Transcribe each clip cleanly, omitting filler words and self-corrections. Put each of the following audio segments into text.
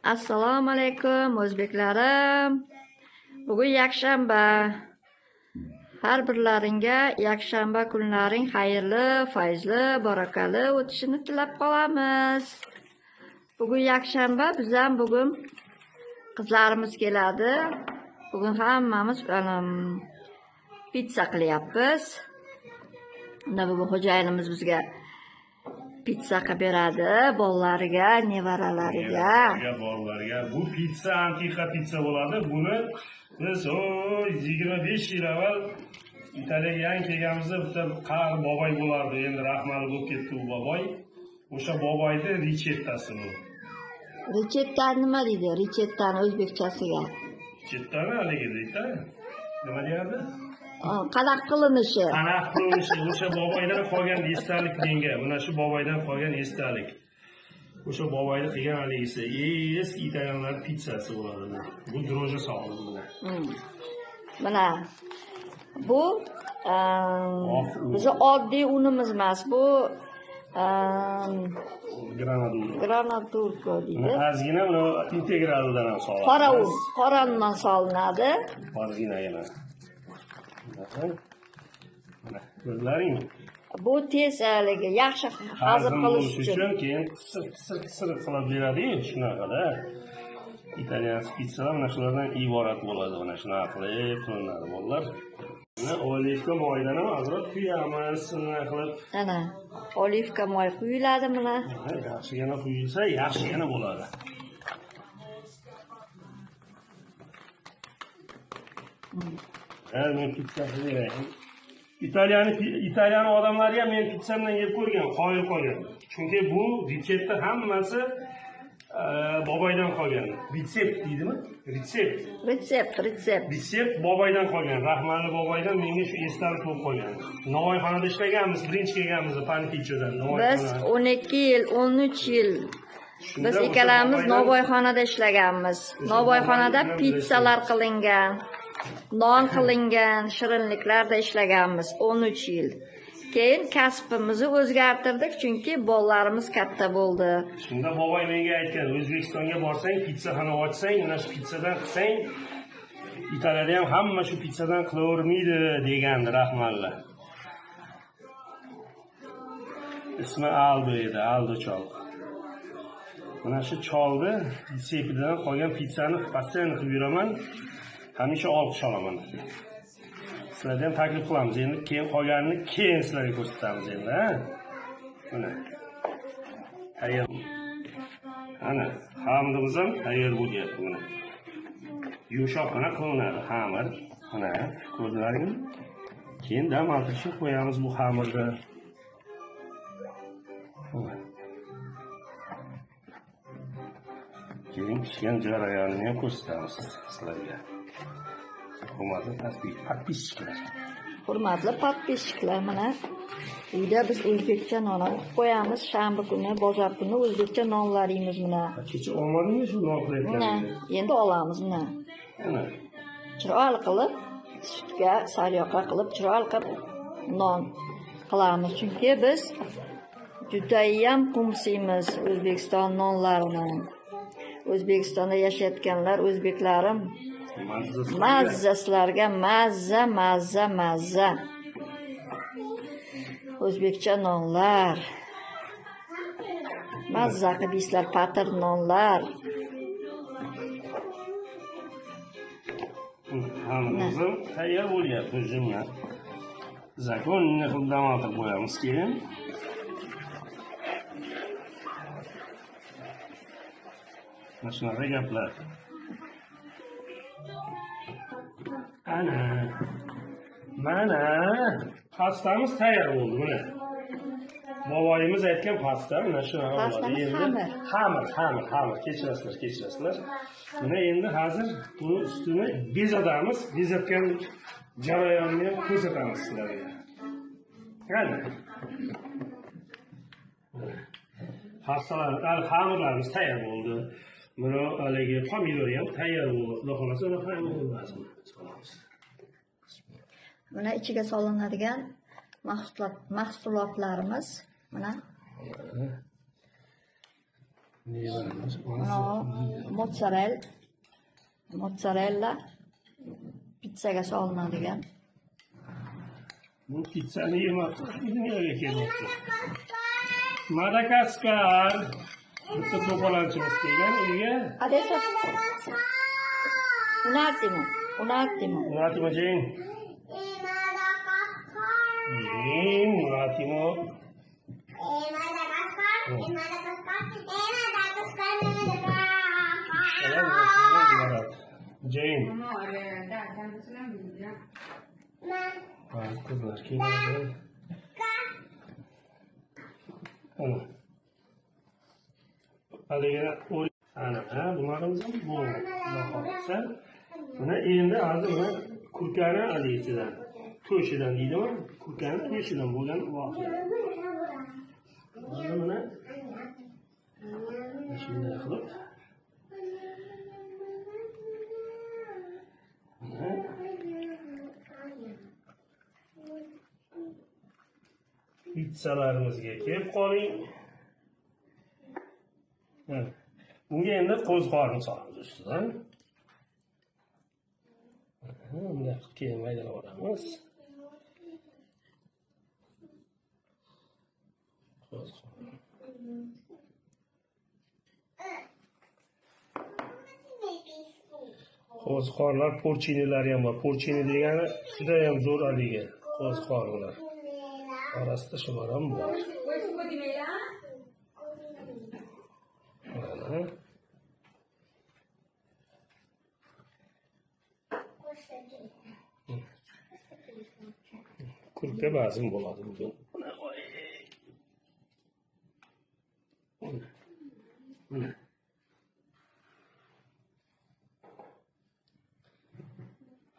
Assalomu alaykum o'zbeklarim. Bugun yakshanba. Har birlaringga yakshanba kunlaring xayrli, fayzli, barakali o'tishini tilab qolamiz. Bugun yakshanba, biz ham bugun qizlarimiz keladi. Bugun hammamiz pizza qilyapmiz. Unda bugun xo'jayinimiz bizga pizza qilib beradi, bolalariga, nevaralariga. Bolalarga bu pizza antiqa pizza bo'ladi. Buni biz 25 yil avval Italiyaga yangi kelganimizda bitta qari boboy bo'lardi. Endi rahmatli bo'lib ketdi u boboy. O'sha boboyning retseptasi bu. Retsepta nima deydi? Retseptani o'zbekchasiga. Retseptani haligi deydi. Nima deyadi? Qanaqa qilinishi? Qanaqa qilinishi o'sha boboydan qolgan esdalik menga. Mana shu boboydan qolgan esdalik. O'sha boboyni qilgan haligisi eski italyanlar pizzasi bo'ladi. Bu dro'ja soladi. Mana bu bizi oddiy unimiz emas, bu Granaturco deydi. Ozgina uni integraldan ham soladi. Qora un, qora undan solinadi. Ozginagina. Ko'zlaring. Bu tez haligi yaxshi hazm qilish uchun keyin qisir qilib beradi-yu, shunaqada. Italyan pizzalar mana shulardan iborat bo'ladi. Mana shunaqa qilib qilinadi bolalar. Mana olivka moyidan ham ozroq quyamiz, shunday qilib. Ana, olivka moy quyiladi mana. Yaxshigina quyilsa, yaxshigina bo'ladi. Men pizza qilay. İtalyan odamlar ham men pizzamdan yeb ko'rgan, qoyil qolgan. Chunki bu retseptlar hammasi boboydan qolgan. Retsept deydimi? Retsept boboydan qolgan. Rahmatli boboydan menga shu esdalik bo'lib qolgan. Navoiyxonada ishlaganmiz, birinchi kelganmiz Panifichodan. Biz 12 yil, 13 yil biz ikkalamiz Navoiyxonada ishlaganmiz. Navoiyxonada pizzalar qilingan. Non qilingan, shirinliklarda ishlaganmiz 13 yil. Keyin kasbimizni o'zgartirdik, chunki bolalarimiz katta bo'ldi. Shunda boboy menga aytgan, O'zbekistonga borsang, pizzaxona ochsang, mana shu pizzadan qilsang, Italiyada ham hamma shu pizzadan qilavermaydi degandi, rahmatli. Ismi Aldo edi, Aldo chol. Mana shu cholni retseptidan qolgan pizzani postoyanno qilib yuraman. Hamisha olqish olaman. Sizlardan taklif qilamiz. Endi keyin qolganini keyin sizlarga ko'rsatamiz endi, ha? Mana. Tayyor. Ana, xamirimiz ham tayyor bo'lyapti mana. Yumshoqqina qilinadi xamir. Mana, ko'rdinglarmi? Keyin dam oltirishga qo'yamiz bu xamirni. Keyin pishgan jarayonini ham ko'rsatamiz sizlarga. Hurmatli podpisчиклар, mana uyda biz o'zbekcha non olib qo'yamiz. Shanba kuni, bozor kuni o'zbekcha nonlar yeymiz mana. Kecha olmadingmi shu non qilayotganingni? Endi olamiz mana. Mana. Chiroyli qilib, sutga sariyog'ga qilib, chiroyli qilib non qilamiz. Chunki biz judayam qumsiymiz O'zbekiston nonlarini. O'zbekistonda yashayotganlar o'zbeklarim mazza sizlarga mazza. O'zbekcha nonlar. Mazza qilib yeysizlar, patir nonlar. Hammamiz tayyor bo'lyapti o'zimlar. Zakonni qilib dam oltirib qo'yamiz keyin. Mana shunaqa gaplar. Mana pastamiz tayyor bo'ldi mana. Boboyimiz aytgan pasta mana shunaqa bo'ladi. Endi xamir. Kechirasizlar. Mana endi hozir buni ustini bezatamiz. Bezatgan jarayonni ham ko'rsatamiz sizlarga. Qani. Pastalar, xamirlarimiz tayyor bo'ldi. Mana haligi pomidor ham tayyor bo'ldi. Xudo xolasa uni ham bo'lmasin. Mana ichiga solinadigan mahsulotlarimiz mana mozzarella pizzaga solinadigan. Bu pizzani yemoqchi, dunyoga kelmoqchi. Madagaskar. Bitta to'polonchimiz kelgan uyga. Adesso un attimo. Un attimo, Jane. Jane, un attimo. Jane. Kızlar keladi. Ana. Haligina ana, bularimiz bu xohlasa. Buni endi hozir buni kurkani alisidan, to'shidan deydimi? Kurkani to'shidan bo'lgan voqea. Hozir buni shunday qilib pizzalarimizga kelib qoling. Bunga endi qo'ziqorin solamiz ustidan. Bunday qilib keyin maydalab olamiz. Qo'ziqorinlar porchinilari ham bor. Porchini degani juda ham zo'r haligi qo'ziqorinlar. Orasida shular ham bor. Kurka ba'zim bo'ladi bugun.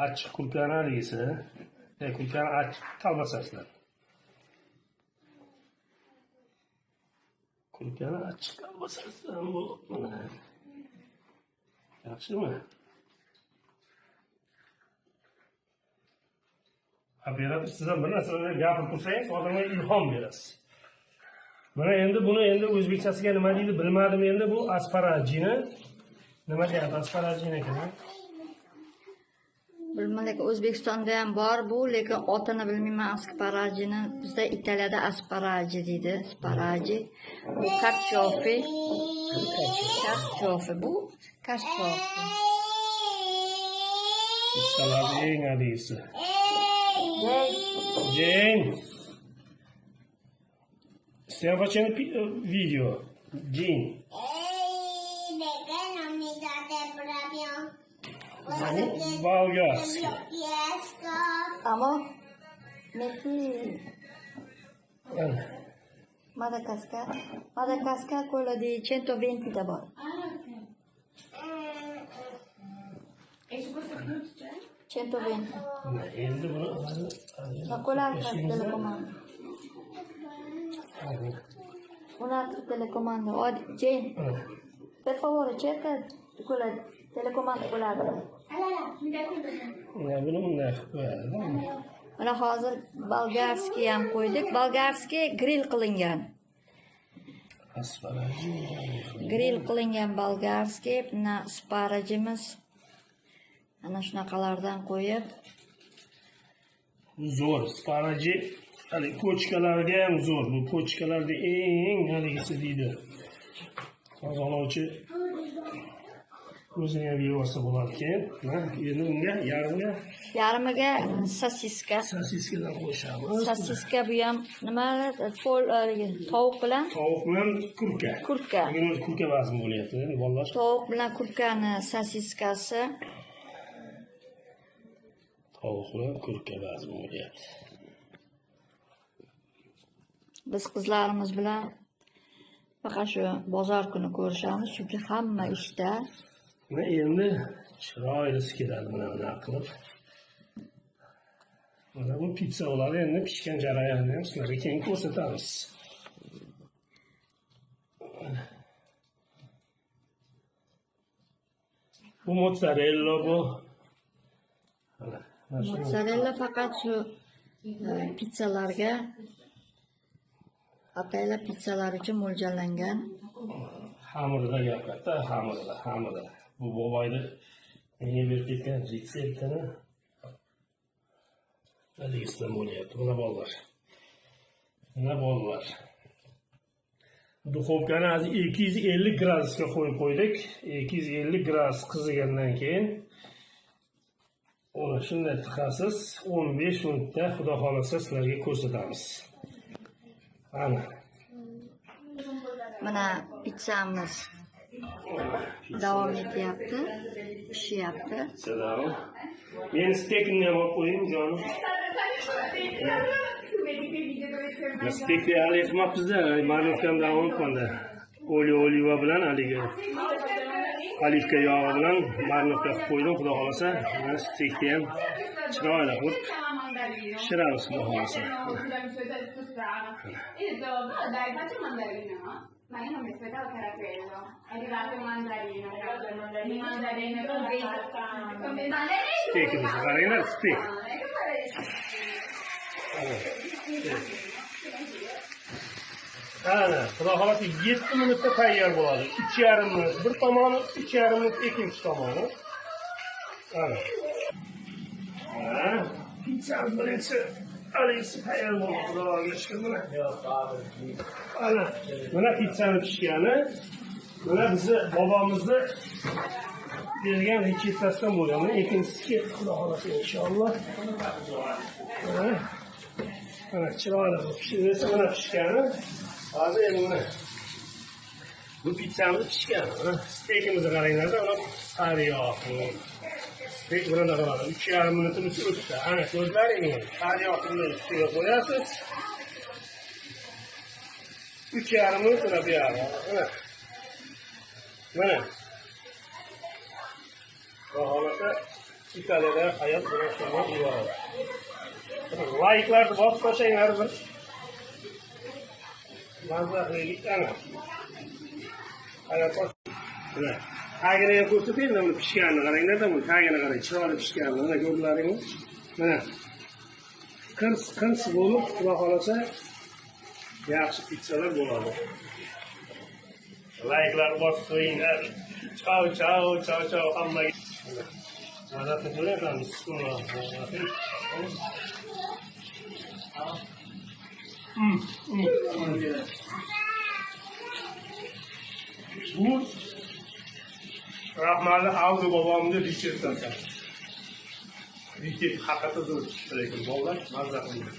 Achchiq kurkani haligisi, kurkani achchiq talmasasizlar. Kurkani achchiq talmasasizlar bu. Yaxshimi? Operator sizdan bir narsalarni gapirib tursangiz, odamga ilhom berasiz. Buni endi o'zbekchasiga nima deydi bilmadim endi bu asparajini. Nima deyapti asparajini ekan? Bilmadim, lekin O'zbekistonda ham bor bu, lekin otini bilmayman asparajini. Bizda Italiyada asparaji deydi, asparaji. Bu kartofi. Bu kartofi. Salati eng adisi. Jane. Stiamo facendo video. Jane. Perché non mi date proprio? Valgas. Lo chiesto. Ama metti Madagascar quello di 120 da bor. E su questo fruit c'è? 120. Endi buni Ma quell'altro telecomando. Un altro telecomando. Oh, Jane, per favore cerca quella telecomando quell'altro. Allora, mi dai quello? buni bunday qilib qo'yadi. Mana hozir bolgarskiy ham qo'ydik. Bolgarskiy grill qilingan. Asparaji. Grill qilingan bolgarskiy, mana asparajimiz. Ana shunaqalardan qo'yib, Zo'r, asparaji. Hali ko'chkalarga ham zo'r. Bu ko'chkalarda eng haligisi deydi. Tozalovchi o'zini ham yevorsa bo'ladi keyin. Endi unga yarmiga sosiska. sosiskadan qo'shamiz. Sosiska bu ham nima? Tovuq bilan kurka. Kurka. Bugun o'zi kurka vazn bo'lyapti, bolalar. Tovuq bilan kurkani sosiskasi. Tovuq bilan kurka vazn bo'lyapti. Biz qizlarimiz bilan faqat shu bozor kuni ko'rishamiz, chunki hamma ishda. Endi chiroylisi keladi buni qilib. Mana bu pizza bo'ladi, endi pishgan jarayonni ham sizlarga keyin ko'rsatamiz. Bu mozzarella bu. Mozzarella faqat shu pizzalarga, ataylab pizzalar uchun mo'ljallangan. Xamirida gap katta, xamirida. Bu boboyni menga berib ketgan retseptini haligisdan bo'lyapti. Mana bolalar. Duxovkani hozir 250 gradusga qo'yib qo'ydik. 250 gradus qizigandan keyin uni shunday tiqasiz, 15 minutda xudo xolasa sizlarga ko'rsatamiz. Mana pitssamiz davom etyapti, pishyapti. Selam. Men stekni ham olib qo'ying, jonim. Stekni hali yetmabmiz-da, marnofkam davom etmoqda. Oliva bilan haligi olivka yog'i bilan marnofka qilib qo'ydim, xudo xolasa. Mana stekni ham chiroyli qilib pishiramiz, xudo xolasa. Ma io non mi aspettavo che era quello. È arrivato il mandarino, il mandarino con Stekimiz qaranglar, stek. Ana, xudo xolasa 7 minutda tayyor bo'ladi. 3,5 minut bir tomoni, 3,5 minut ikkinchi tomoni. Ana. Pizzamiz birinchi Alisi tayyor bo'ldi, xudoga shukr. Mana pizzani pishgani. Mana bizni bobomizni bergan retseptasidan bo'lgan. Mana ikkinchisi ketdi, xudo xolasa inshaalloh. Mana chiroyli pishirsa, mana pishgani. Hozir endi mana bu pizzamiz pishgan. Stekimizni qaranglar-da, uni sariyog'. Stek bilan qarang, 3,5 minutimiz o'tdi. Ana ko'zlaringiz, sariyog'ni ustiga qo'yasiz. 3,5 minut bu yoqda. Mana. Xohlasa Italiyada hayot bilan shunday iborat. Like'larni bosib qo'yinglar bir. Mazali ana. Hayot mana. Tagini ko'rsataymi, uni pishganini qaranglar-da, buni tagini qarang, chiroyli pishgan. Mana ko'rlaringiz. Mana. Qirs bo'lib, xudo xolasa yaxshi pizzalar bo'ladi. Like'lar bosib qo'yinglar. Ciao hammaga. Mazatni ko'ryapmiz. Bu rahmatli Avdu bobomni retseptasi. Resept haqida so'rayman, bolalar, mazza qilinglar.